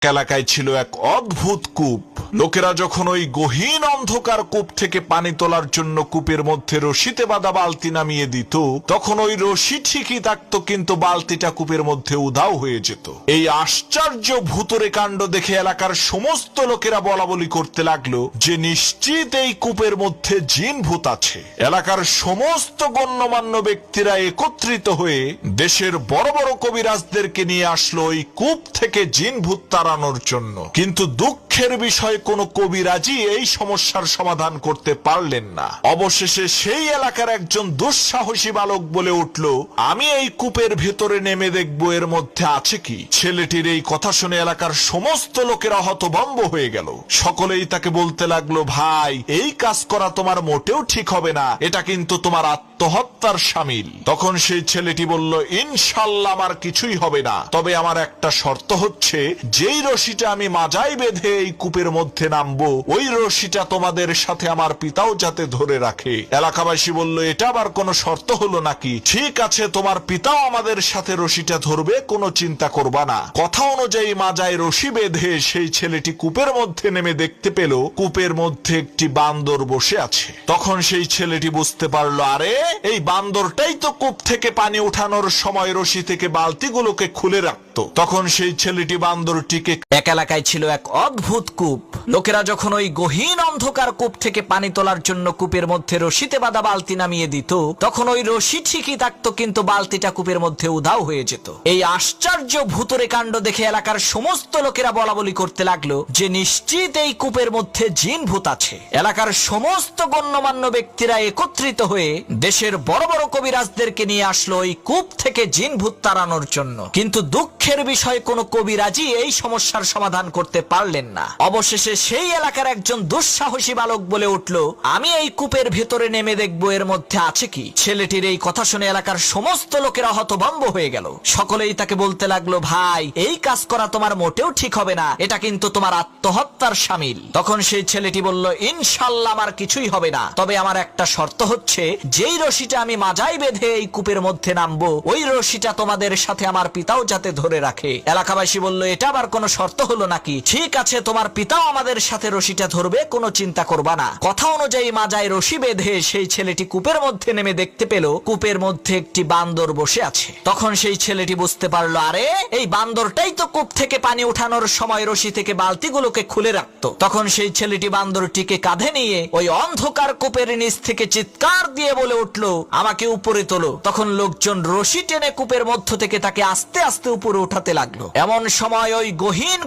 এলাকায় ছিল এক অদ্ভুত কূপ। লোকেরা যখন ওই গহীন অন্ধকার কূপ থেকে পানি তোলার জন্য কূপের মধ্যে রশিতে বাঁধা বালতি নামিয়ে দিত, তখন ওই রশি ঠিকই থাকতো, কিন্তু বালতিটা কূপের মধ্যে উধাও হয়ে যেত। এই আশ্চর্য ভূতুরে কাণ্ড দেখে এলাকার সমস্ত লোকেরা বলাবলি করতে লাগলো যে নিশ্চিত এই কূপের মধ্যে জিন ভূত আছে। এলাকার সমস্ত গণ্যমান্য ব্যক্তিরা একত্রিত হয়ে দেশের বড় বড় কবিরাজদেরকে নিয়ে আসলো ওই কূপ থেকে জিন ভূত তাড়ানোর জন্য। কিন্তু দুঃখের বিষয়, কোন কবিরাজি এই সমস্যার সমাধান করতে পারলেন না। অবশেষে সেই এলাকার একজন দুঃসাহসী বালক বলে উঠল, আমি এই কূপের ভেতরে নেমে দেখবো এর মধ্যে আছে কি। ছেলেটির এই কথা শুনে এলাকার সমস্ত লোকেরা হতভম্ব হয়ে গেল। সকলেই তাকে বলতে লাগলো, ভাই, এই কাজ করা তোমার মোটেও ঠিক হবে না, এটা কিন্তু তোমার আত্মহত্যার শামিল। তখন সেই ছেলেটি বলল, ইনশাল্লাহ আমার কিছুই হবে না, তবে আমার একটা শর্ত হচ্ছে, যেই রশিটা আমি মাজায় বেঁধে এই কূপের মধ্যে নামবো, ওই রশিটা তোমাদের সাথে আমার পিতাও যাতে ধরে রাখে। এলাকাবাসী বলল, এটা আবার কোনো শর্ত হলো নাকি? ঠিক আছে, তোমার পিতাও আমাদের সাথে রশিটা ধরবে, কোনো চিন্তা করবা না। কথা অনুযায়ী মাজায় রশি বেঁধে সেই ছেলেটি কূপের মধ্যে নেমে দেখতে পেল কূপের মধ্যে একটি বান্দর বসে আছে। তখন সেই ছেলেটি বুঝতে পারলো, আরে এই বান্দরটাই তো কূপ থেকে পানি উঠানোর সময় রশি থেকে বালতিগুলোকে খুলে রাখতো। তখন সেই ছেলেটি বান্দরটিকে এক এলাকায় ছিল এক অদ্ভুত কূপ। লোকেরা যখন ওই গহীন অন্ধকার কূপ থেকে পানি তোলার জন্য কূপের মধ্যে রশিতে বাঁধা বালতি নামিয়ে দিত, তখন ওই রশি ঠিকই থাকতো, কিন্তু বালতিটা কূপের মধ্যে উধাও হয়ে যেত। এই আশ্চর্য ভূতুরে কাণ্ড দেখে এলাকার সমস্ত লোকেরা বলাবলি করতে লাগলো যে নিশ্চিত এই কূপের মধ্যে জিন ভূত আছে। এলাকার সমস্ত গণ্যমান্য ব্যক্তিরা একত্রিত হয়ে দেশের বড় বড় কবিরাজদেরকে নিয়ে আসলো ওই কূপ থেকে জিন ভূত তাড়ানোর জন্য। কিন্তু দুঃখের বিষয়, কোন কবিরাজি এই সমস্যার সমাধান করতে পারলেন না। অবশেষে সেই এলাকার একজন দুঃসাহসী বালক বলে উঠল, আমি এই কূপের ভেতরে নেমে দেখবো এর মধ্যে আছে কি। ছেলেটির এই কথা শুনে এলাকার সমস্ত লোকেরা হতভম্ব হয়ে গেল। সকলেই তাকে বলতে লাগলো, ভাই, এই কাজ করা তোমার মোটেও ঠিক হবে না, এটা কিন্তু তোমার আত্মহত্যার শামিল। তখন সেই ছেলেটি বলল, ইনশাল্লাহ আমার কিছুই হবে না, তবে আমার একটা শর্ত হচ্ছে, যেই রশিটা আমি মাজায় বেঁধে এই কূপের মধ্যে নামবো, ওই রশিটা তোমাদের সাথে আমার পিতাও যাতে ধরে রাখে। এলাকাবাসী বলল, এটা আবার কোনো শর্ত হলো নাকি? ঠিক আছে, তোমার পিতাও আমাদের সাথে রশিটা ধরবে, কোনো চিন্তা করবা না। কথা অনুযায়ী মাজায় রশি বেঁধে সেই ছেলেটি কূপের মধ্যে নেমে দেখতে পেল কূপের মধ্যে একটি বান্দর বসে আছে। তখন সেই ছেলেটি বুঝতে পারলো, আরে এই বান্দরটাই তো কূপ থেকে পানি উঠানোর সময় রশি থেকে বালতিগুলোকে খুলে রাখতো। তখন সেই ছেলেটি বান্দরটিকে কাঁধে নিয়ে ওই অন্ধকার কূপের নিচ থেকে চিৎকার দিয়ে বলে উঠলো, আমাকে উপরে তোলো। তখন লোকজন রশি টেনে কূপের মধ্য থেকে তাকে আস্তে আস্তে উপরে উঠাতে লাগলো। এমন সময় ওই গহীন